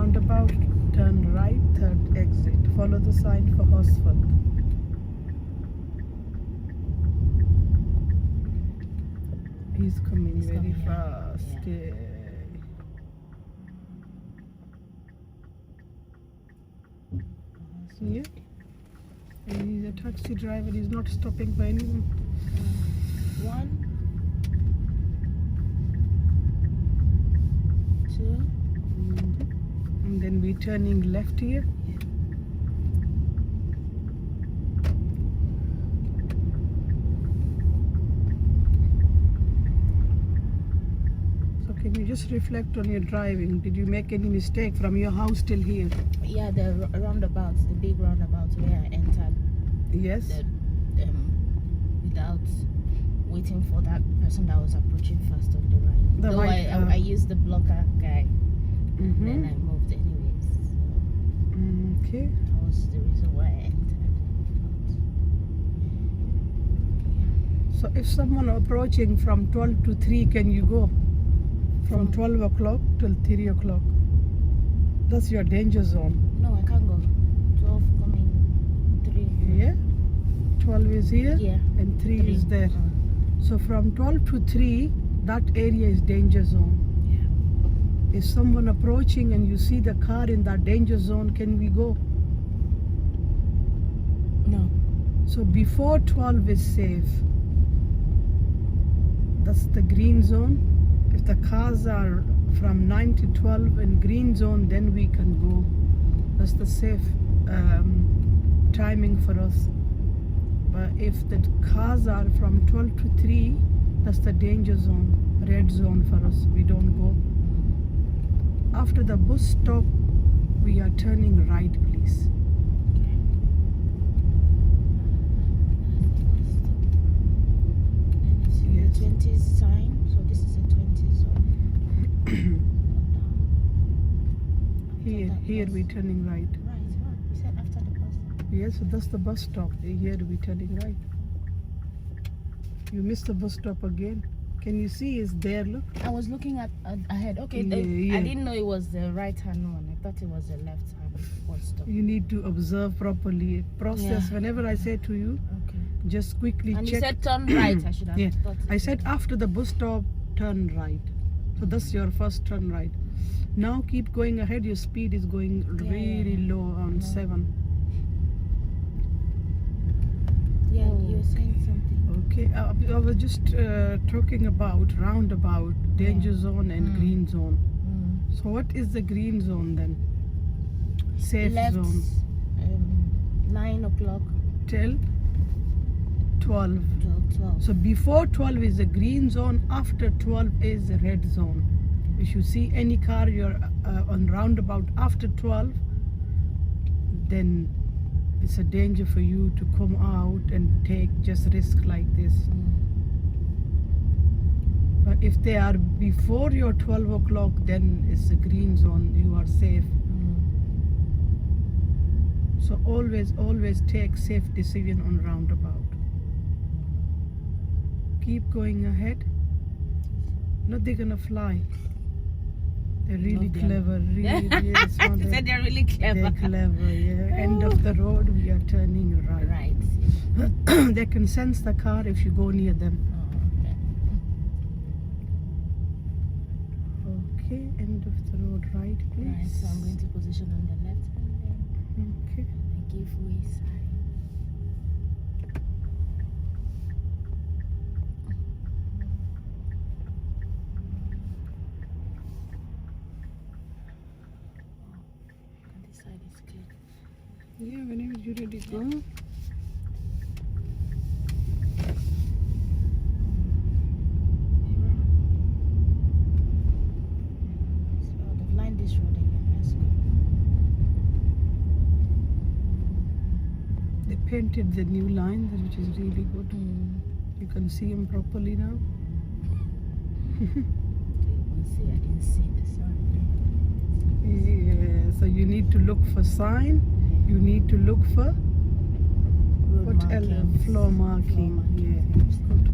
roundabout, turn right, third exit. Follow the sign for Horsford. He's coming very fast. Yeah. Yeah. And he's a taxi driver. He's not stopping for anyone. One, two. And then we're turning left here. So can you just reflect on your driving? Did you make any mistake from your house till here? Yeah, the roundabouts, the big roundabouts where I entered. Yes. Without waiting for that person that was approaching fast on the right. The white car. I used the blocker guy, and Mhm. then I moved anyways. So Okay. that was the reason why I entered. So if someone approaching from 12 to 3, can you go? From 12 o'clock till 3 o'clock. That's your danger zone. No, I can't go. 12 coming 3. Yeah? 12 is here Yeah. and 3 is there. So from 12 to 3, that area is danger zone. Yeah. If someone approaching and you see the car in that danger zone, can we go? No. So before 12 is safe. That's the green zone. If the cars are from 9 to 12 in green zone, then we can go. That's the safe timing for us. But if the cars are from 12 to 3, that's the danger zone, red zone for us. We don't go. After the bus stop, we are turning right, please. Yes. 20 sign, so this is a 20 zone. Here we're turning right. Right, we said after the bus. Yes, so that's the bus stop. Here we're turning right. You missed the bus stop again. Can you see it's there? Look. I was looking at ahead. Okay, Yeah. I didn't know it was the right hand one. I thought it was the left hand bus stop. You need to observe properly. Process. Yeah. Whenever I say to you, Okay. just quickly And check. you said turn right. I should have Yeah. thought. I said after the bus stop, turn right. So that's your first turn right. Now keep going ahead. Your speed is going really low on 7. Yeah, you were saying something. Okay, I was just talking about roundabout, danger zone and green zone. So what is the green zone then? Safe Left, zone. 9 o'clock Till 12. till 12. So before 12 is the green zone, after 12 is the red zone. If you see any car you're on roundabout after 12, then it's a danger for you to come out and take just risk like this. But if they are before your 12 o'clock, then it's a green zone, you are safe. So always take safe decision on roundabout. Keep going ahead. No, they're gonna fly. They're really clever. Really, yes, You said they're really clever. They're clever, yeah. End of the road, we are turning right. Right. They can sense the car if you go near them. Okay, end of the road right, please. Right, so I'm going to position on the left hand then. Okay. I give way sign. And this side is clear. Yeah, whenever you're ready, go. So they've lined this road again. Let's go. They painted the new line, which is really good. You can see them properly now. You can see I didn't see the sign. Yeah, so you need to look for sign. You need to look for Road what else? markings. Floor marking. Yeah, it's good.